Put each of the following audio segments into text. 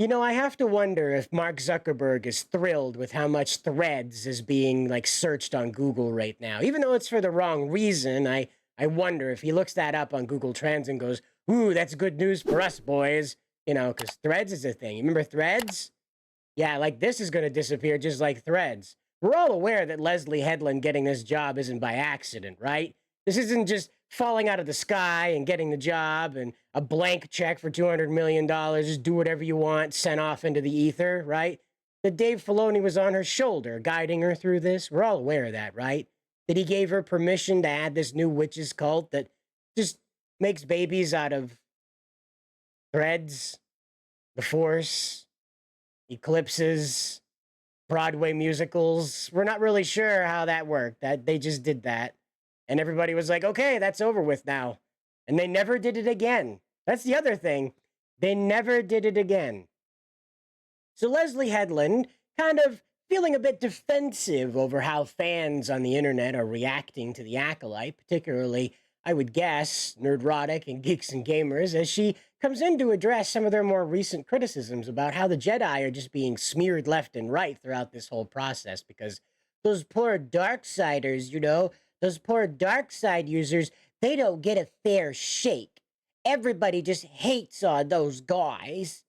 I have to wonder if Mark Zuckerberg is thrilled with how much Threads is being like searched on Google right now. Even though it's for the wrong reason, I wonder if he looks that up on Google Trends and goes, "Ooh, that's good news for us, boys." Because Threads is a thing. You remember Threads? Yeah, like this is going to disappear just like Threads. We're all aware that Leslye Headland getting this job isn't by accident, right? This isn't just falling out of the sky and getting the job and a blank check for $200 million, just do whatever you want, sent off into the ether, right? That Dave Filoni was on her shoulder, guiding her through this. We're all aware of that, right? That he gave her permission to add this new witches cult that just makes babies out of threads, the Force, eclipses, Broadway musicals. We're not really sure how that worked. That they just did that. And everybody was like, okay, that's over with now. And they never did it again. That's the other thing. They never did it again. So Leslye Headland kind of feeling a bit defensive over how fans on the internet are reacting to the Acolyte, particularly, I would guess, Nerdrotic and Geeks and Gamers, as she comes in to address some of their more recent criticisms about how the Jedi are just being smeared left and right throughout this whole process, because those poor Darksiders, those poor dark side users, they don't get a fair shake. Everybody just hates on those guys.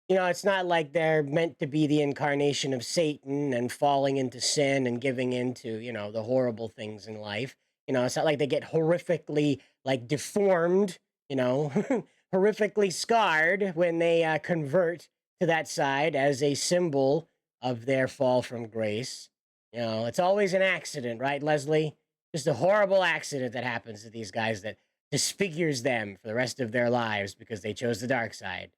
It's not like they're meant to be the incarnation of Satan and falling into sin and giving into, the horrible things in life. It's not like they get horrifically, like, deformed, horrifically scarred when they convert to that side as a symbol of their fall from grace. It's always an accident, right, Leslye? Just a horrible accident that happens to these guys that disfigures them for the rest of their lives because they chose the dark side.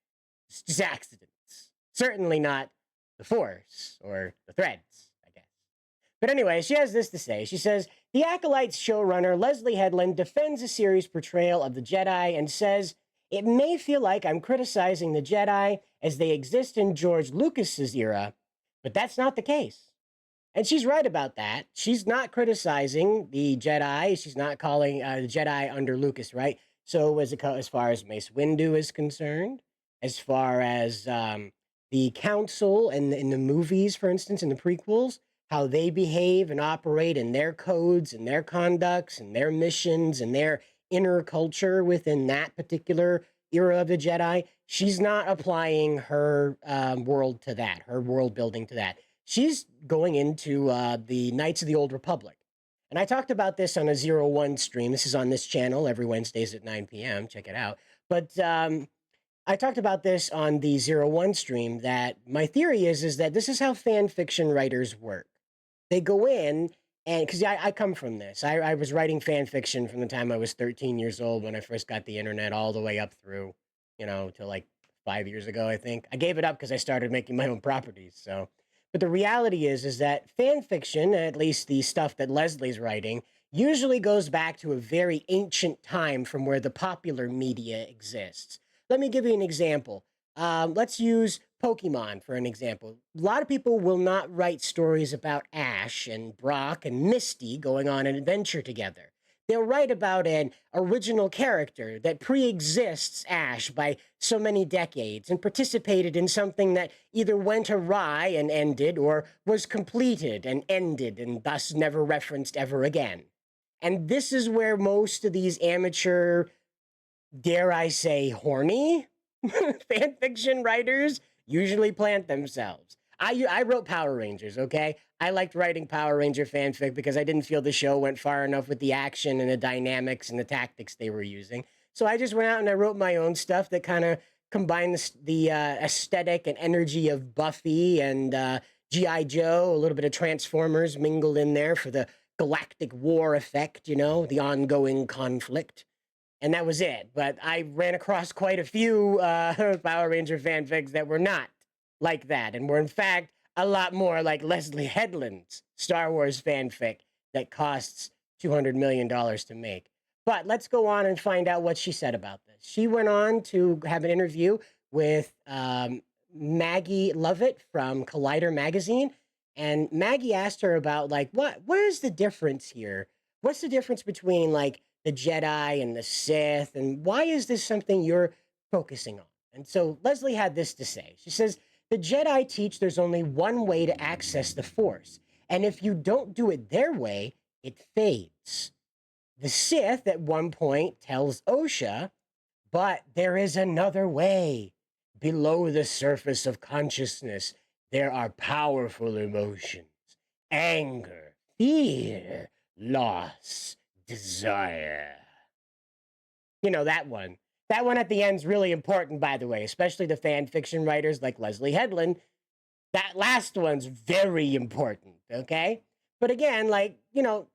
It's just accidents. Certainly not the Force or the Threads, I guess. But anyway, she has this to say. She says, the Acolyte's showrunner, Leslye Headland, defends the series' portrayal of the Jedi and says, it may feel like I'm criticizing the Jedi as they exist in George Lucas's era, but that's not the case. And she's right about that. She's not criticizing the Jedi. She's not calling the Jedi under Lucas, right? So as far as Mace Windu is concerned, as far as the council and in the movies, for instance, in the prequels, how they behave and operate and their codes and their conducts and their missions and their inner culture within that particular era of the Jedi, she's not applying her world to that, her world building to that. She's going into the Knights of the Old Republic. And I talked about this on a 01 stream. This is on this channel every Wednesdays at 9 p.m. Check it out. But I talked about this on the 01 stream, that my theory is that this is how fan fiction writers work. They go in, and because I come from this. I was writing fan fiction from the time I was 13 years old when I first got the internet all the way up through, to like 5 years ago, I think. I gave it up because I started making my own properties, so... But the reality is that fan fiction, at least the stuff that Leslie's writing, usually goes back to a very ancient time from where the popular media exists. Let me give you an example. Let's use Pokemon for an example. A lot of people will not write stories about Ash and Brock and Misty going on an adventure together. They'll write about an original character that pre-exists Ash by so many decades and participated in something that either went awry and ended or was completed and ended and thus never referenced ever again. And this is where most of these amateur, dare I say, horny fan fiction writers usually plant themselves. I wrote Power Rangers, okay? I liked writing Power Ranger fanfic because I didn't feel the show went far enough with the action and the dynamics and the tactics they were using. So I just went out and I wrote my own stuff that kind of combined the aesthetic and energy of Buffy and G.I. Joe, a little bit of Transformers mingled in there for the galactic war effect, the ongoing conflict. And that was it. But I ran across quite a few Power Ranger fanfics that were not like that, and were in fact a lot more like Leslye Headland's Star Wars fanfic that costs $200 million to make. But let's go on and find out what she said about this. She went on to have an interview with Maggie Lovett from Collider magazine, and Maggie asked her about, like, what is the difference here? What's the difference between, like, the Jedi and the Sith, and why is this something you're focusing on? And so Leslye had this to say. She says, the Jedi teach there's only one way to access the Force, and if you don't do it their way, it fades. The Sith at one point tells O.R.C.A, but there is another way. Below the surface of consciousness, there are powerful emotions: anger, fear, loss, desire. You know, that one. That one at the end's really important, by the way, especially the fan fiction writers like Leslye Headland. That last one's very important, okay? But again, like, you know,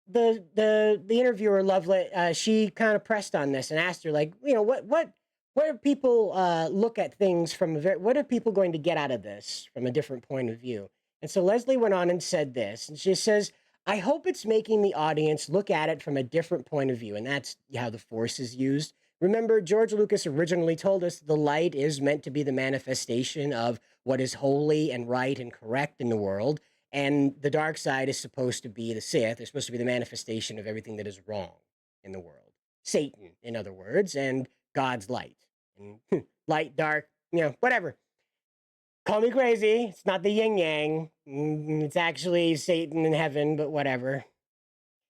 the interviewer Lovelet, she kind of pressed on this and asked her, like, you know, what do people look at things from a what are people going to get out of this from a different point of view? And so Leslye went on and said this, and she says, I hope it's making the audience look at it from a different point of view, and that's how the Force is used. Remember, George Lucas originally told us the light is meant to be the manifestation of what is holy and right and correct in the world, and the dark side is supposed to be the Sith. They're supposed to be the manifestation of everything that is wrong in the world. Satan, in other words, and God's light. And light, dark, you know, whatever. Call me crazy. It's not the yin yang. It's actually Satan in heaven, but whatever.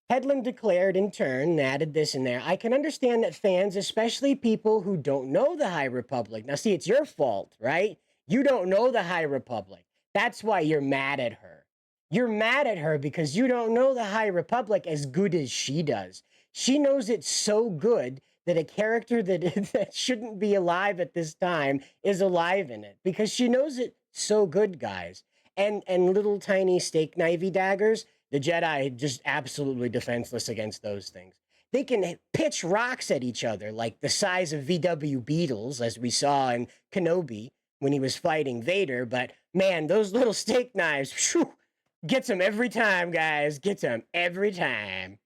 Headland declared in turn, and added this in there, I can understand that fans, especially people who don't know the High Republic. Now, see, it's your fault, right? You don't know the High Republic. That's why you're mad at her. You're mad at her because you don't know the High Republic as good as she does. She knows it so good that a character that shouldn't be alive at this time is alive in it because she knows it so good, guys. And little tiny steak knivey daggers, the Jedi just absolutely defenseless against those things. They can pitch rocks at each other like the size of VW Beetles, as we saw in Kenobi when he was fighting Vader. But man, those little steak knives, whew, gets them every time, guys. Gets them every time.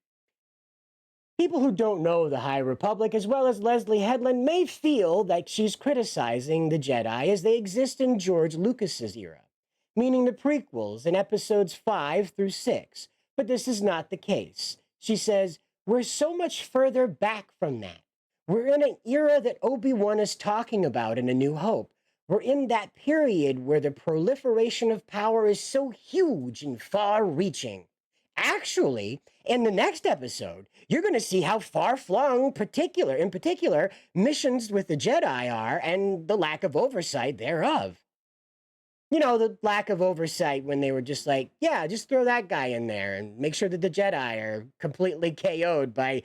People who don't know the High Republic, as well as Leslye Headland, may feel that she's criticizing the Jedi as they exist in George Lucas's era, meaning the prequels in episodes 5 through 6. But this is not the case. She says, we're so much further back from that. We're in an era that Obi-Wan is talking about in A New Hope. We're in that period where the proliferation of power is so huge and far-reaching. Actually, in the next episode, you're going to see how far-flung, in particular, missions with the Jedi are and the lack of oversight thereof. You know, the lack of oversight when they were just like, yeah, just throw that guy in there and make sure that the Jedi are completely KO'd by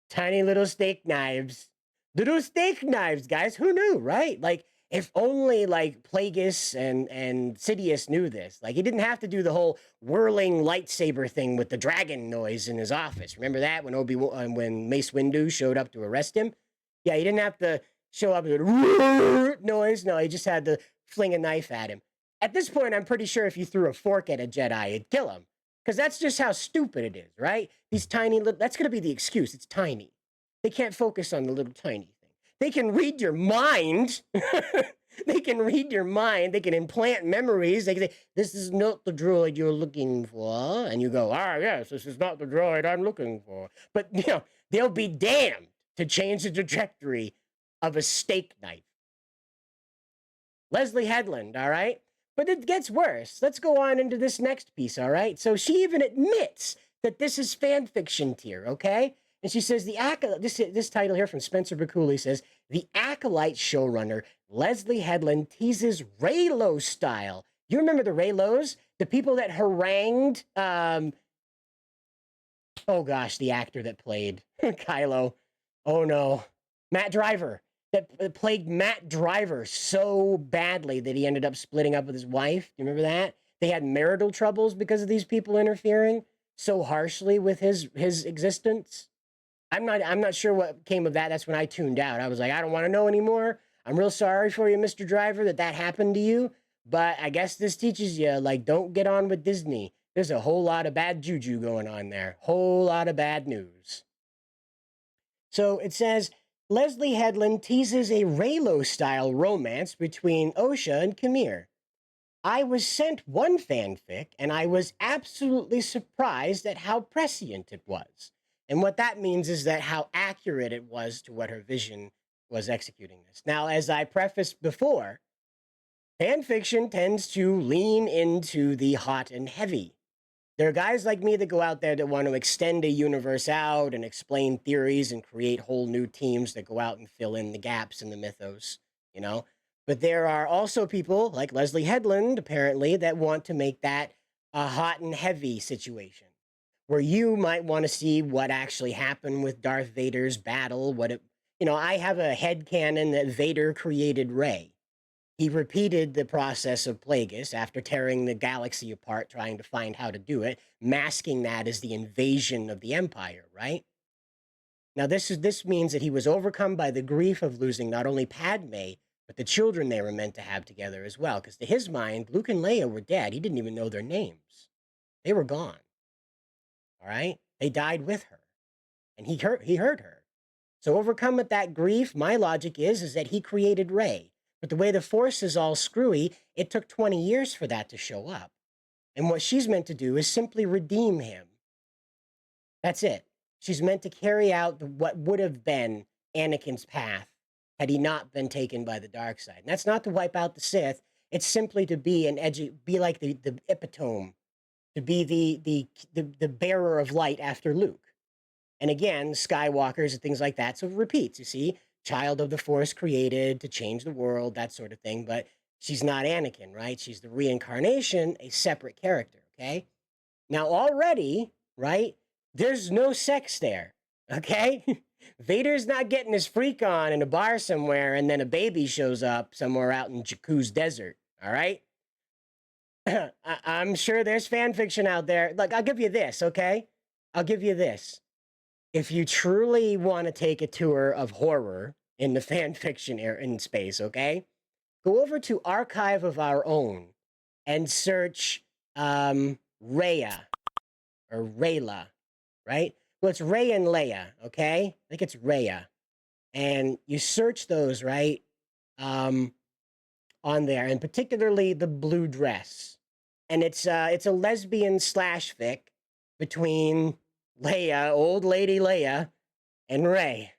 tiny little steak knives. Little steak knives, guys. Who knew, right? Like, if only, like, Plagueis and Sidious knew this. Like, he didn't have to do the whole whirling lightsaber thing with the dragon noise in his office. Remember that when Mace Windu showed up to arrest him? Yeah, he didn't have to show up with noise. No, he just had to fling a knife at him. At this point, I'm pretty sure if you threw a fork at a Jedi, it'd kill him. Because that's just how stupid it is, right? These tiny little, that's going to be the excuse. It's tiny. They can't focus on the little tiny thing. They can read your mind. They can read your mind. They can implant memories. They can say, this is not the droid you're looking for. And you go, yes, this is not the droid I'm looking for. But, you know, they'll be damned to change the trajectory of a steak knife. Leslye Headland, all right? But it gets worse. Let's go on into this next piece, all right? So she even admits that this is fan fiction tier, okay? And she says, this title here from Spencer Bakuli says, the Acolyte showrunner, Leslye Headland, teases Reylo style. You remember the Reylos? The people that harangued, oh gosh, the actor that played Kylo. Oh no, Matt Driver. That plagued Matt Driver so badly that he ended up splitting up with his wife. Do you remember that? They had marital troubles because of these people interfering so harshly with his existence. I'm not sure what came of that. That's when I tuned out. I was like, I don't want to know anymore. I'm real sorry for you, Mr. Driver, that happened to you. But I guess this teaches you, like, don't get on with Disney. There's a whole lot of bad juju going on there. Whole lot of bad news. So it says, Leslye Headland teases a Reylo-style romance between O.R.C.A and Camere. I was sent one fanfic, and I was absolutely surprised at how prescient it was. And what that means is that how accurate it was to what her vision was executing this. Now, as I prefaced before, fan fiction tends to lean into the hot and heavy. There are guys like me that go out there that want to extend a universe out and explain theories and create whole new teams that go out and fill in the gaps in the mythos, you know? But there are also people like Leslye Headland, apparently, that want to make that a hot and heavy situation where you might want to see what actually happened with Darth Vader's battle, I have a headcanon that Vader created Rey. He repeated the process of Plagueis after tearing the galaxy apart, trying to find how to do it, masking that as the invasion of the Empire, right? Now, this means that he was overcome by the grief of losing not only Padme, but the children they were meant to have together as well. Because to his mind, Luke and Leia were dead. He didn't even know their names. They were gone. All right? They died with her. And he hurt her. So overcome with that grief, my logic is that he created Rey. But the way the Force is all screwy, it took 20 years for that to show up. And what she's meant to do is simply redeem him. That's it. She's meant to carry out what would have been Anakin's path had he not been taken by the dark side. And that's not to wipe out the Sith. It's simply to be be like the epitome, to be the bearer of light after Luke. And again, Skywalkers and things like that. So it repeats, you see, child of the Force created to change the world, that sort of thing. But she's not Anakin, right? She's the reincarnation, a separate character, okay? Now, already, right, there's no sex there, okay? Vader's not getting his freak on in a bar somewhere and then a baby shows up somewhere out in Jakku's desert, all right? I'm sure there's fan fiction out there. Like, I'll give you this, okay? I'll give you this. If you truly want to take a tour of horror in the fan fiction in space, okay? Go over to Archive of Our Own and search Rhea or Rayla, right? Well, it's Rey and Leia, okay? I think it's Rhea. And you search those, right? On there, and particularly the blue dress. And it's a lesbian slash fic between Leia, old lady Leia, and Rey.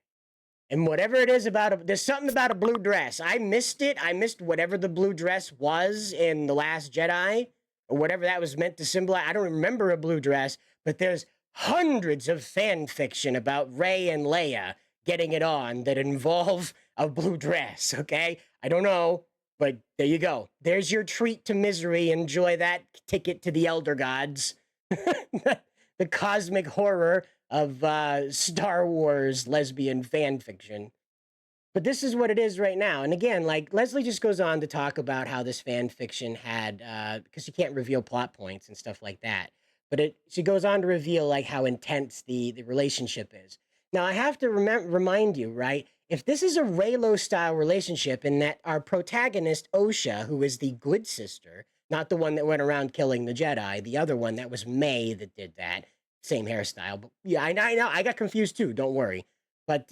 And whatever it is there's something about a blue dress. I missed it. I missed whatever the blue dress was in The Last Jedi, or whatever that was meant to symbolize. I don't remember a blue dress, but there's hundreds of fan fiction about Rey and Leia getting it on that involve a blue dress, okay? I don't know, but there you go. There's your treat to misery. Enjoy that ticket to the Elder Gods. The cosmic horror of Star Wars lesbian fan fiction. But this is what it is right now. And again, like Leslye just goes on to talk about how this fan fiction had, because she can't reveal plot points and stuff like that. But she goes on to reveal like how intense the relationship is. Now I have to remind you, right? If this is a Reylo style relationship, in that our protagonist O.R.C.A, who is the good sister, not the one that went around killing the Jedi, the other one, that was May that did that. Same hairstyle. But yeah, I know. I got confused too. Don't worry. But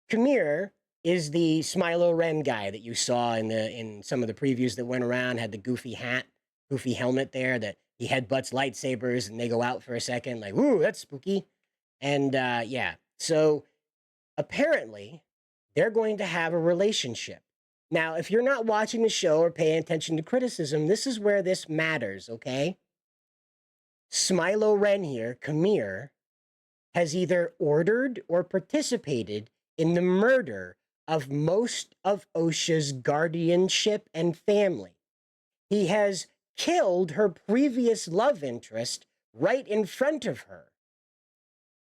Kamir is the Smilo Ren guy that you saw in some of the previews that went around, had the goofy hat, goofy helmet there that he headbutts lightsabers and they go out for a second. Like, ooh, that's spooky. And yeah. So apparently they're going to have a relationship. Now, if you're not watching the show or paying attention to criticism, this is where this matters, okay? Smilo Ren here, Kamir, has either ordered or participated in the murder of most of O.R.C.A's guardianship and family. He has killed her previous love interest right in front of her.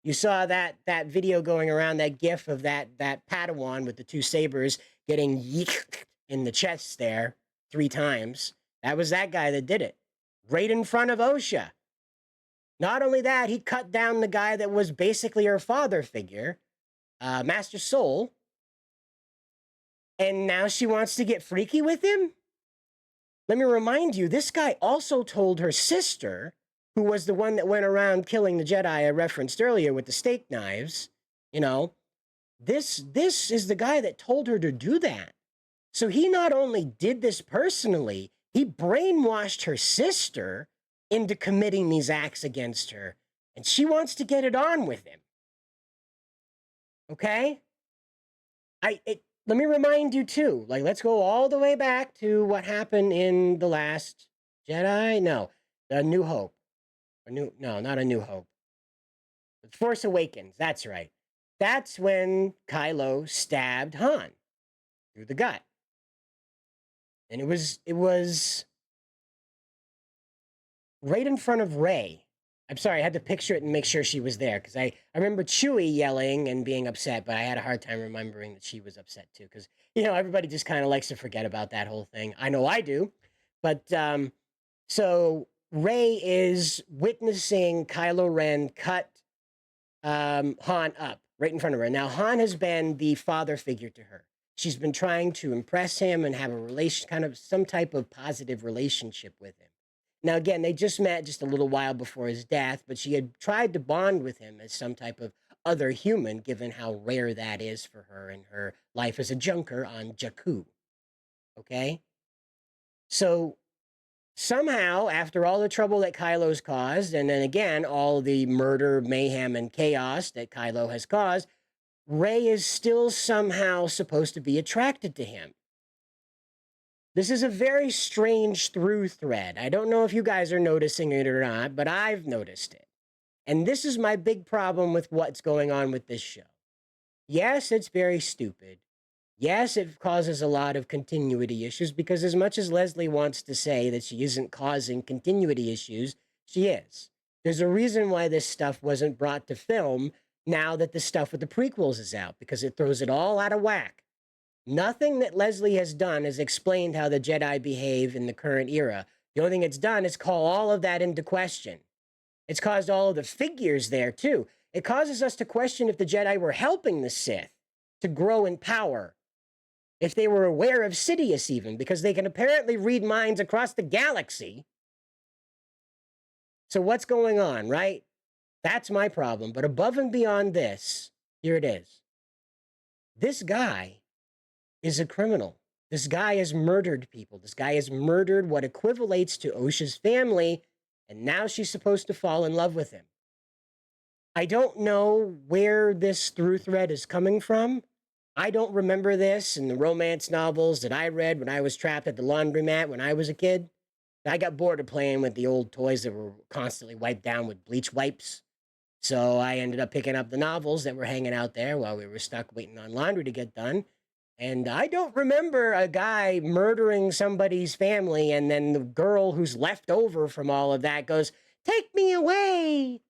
You saw that video going around, that gif of that Padawan with the two sabers getting yeeked in the chest there 3 times. That was that guy that did it, right in front of O.R.C.A. Not only that, he cut down the guy that was basically her father figure, Master Soul, and now she wants to get freaky with him? Let me remind you, this guy also told her sister, who was the one that went around killing the Jedi I referenced earlier with the steak knives, this is the guy that told her to do that. So he not only did this personally, he brainwashed her sister into committing these acts against her, and she wants to get it on with him. Okay? Let me remind you too. Like, let's go all the way back to what happened in The Last Jedi. No, The New Hope. No, not A New Hope. Force Awakens. That's right. That's when Kylo stabbed Han through the gut, and it was right in front of Rey. I'm sorry, I had to picture it and make sure she was there because I remember Chewie yelling and being upset, but I had a hard time remembering that she was upset too because, everybody just kind of likes to forget about that whole thing. I know I do. But so Rey is witnessing Kylo Ren cut Han up right in front of her. Now, Han has been the father figure to her. She's been trying to impress him and have a relation, kind of some type of positive relationship with him. Now, again, they just met just a little while before his death, but she had tried to bond with him as some type of other human, given how rare that is for her in her life as a junker on Jakku. Okay? So somehow, after all the trouble that Kylo's caused, and then again, all the murder, mayhem, and chaos that Kylo has caused, Rey is still somehow supposed to be attracted to him. This is a very strange through thread. I don't know if you guys are noticing it or not, but I've noticed it. And this is my big problem with what's going on with this show. Yes, it's very stupid. Yes, it causes a lot of continuity issues because as much as Leslye wants to say that she isn't causing continuity issues, she is. There's a reason why this stuff wasn't brought to film now that the stuff with the prequels is out, because it throws it all out of whack. Nothing that Leslye has done has explained how the Jedi behave in the current era. The only thing it's done is call all of that into question. It's caused all of the figures there, too. It causes us to question if the Jedi were helping the Sith to grow in power, if they were aware of Sidious even, because they can apparently read minds across the galaxy. So what's going on, right? That's my problem. But above and beyond this, here it is. This guy is a criminal. This guy has murdered people. This guy has murdered what equivalates to O.S.C.A's family, and now she's supposed to fall in love with him. I don't know where this through thread is coming from. I don't remember this in the romance novels that I read when I was trapped at the laundromat when I was a kid. I got bored of playing with the old toys that were constantly wiped down with bleach wipes. So I ended up picking up the novels that were hanging out there while we were stuck waiting on laundry to get done. And I don't remember a guy murdering somebody's family and then the girl who's left over from all of that goes, "Take me away."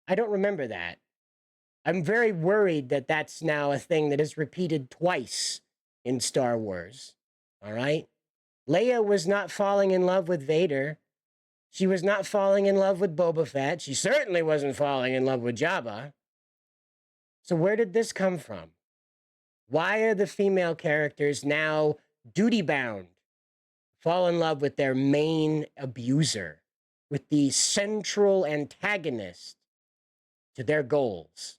I don't remember that. I'm very worried that that's now a thing that is repeated twice in Star Wars. All right? Leia was not falling in love with Vader. She was not falling in love with Boba Fett. She certainly wasn't falling in love with Jabba. So where did this come from? Why are the female characters now duty-bound, fall in love with their main abuser, with the central antagonist to their goals?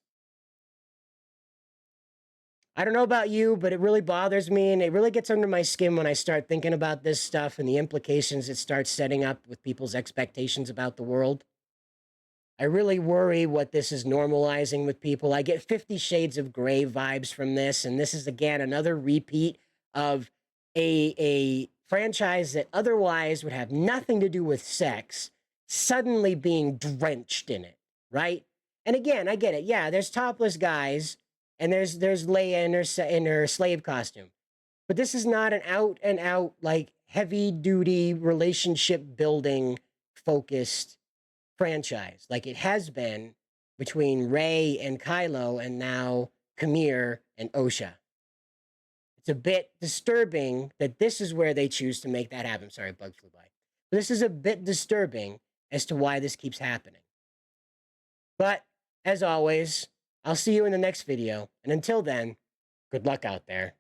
I don't know about you, but it really bothers me, and it really gets under my skin when I start thinking about this stuff and the implications it starts setting up with people's expectations about the world. I really worry what this is normalizing with people. I get 50 Shades of Grey vibes from this, and this is, again, another repeat of a franchise that otherwise would have nothing to do with sex suddenly being drenched in it, right? And again, I get it. Yeah, there's topless guys, and there's Leia in her slave costume. But this is not an out and out, like, heavy duty relationship building focused franchise like it has been between Rey and Kylo and now Kamir and O.S.C.A. It's a bit disturbing that this is where they choose to make that happen. Sorry, bug flew by. This is a bit disturbing as to why this keeps happening. But as always, I'll see you in the next video. And until then, good luck out there.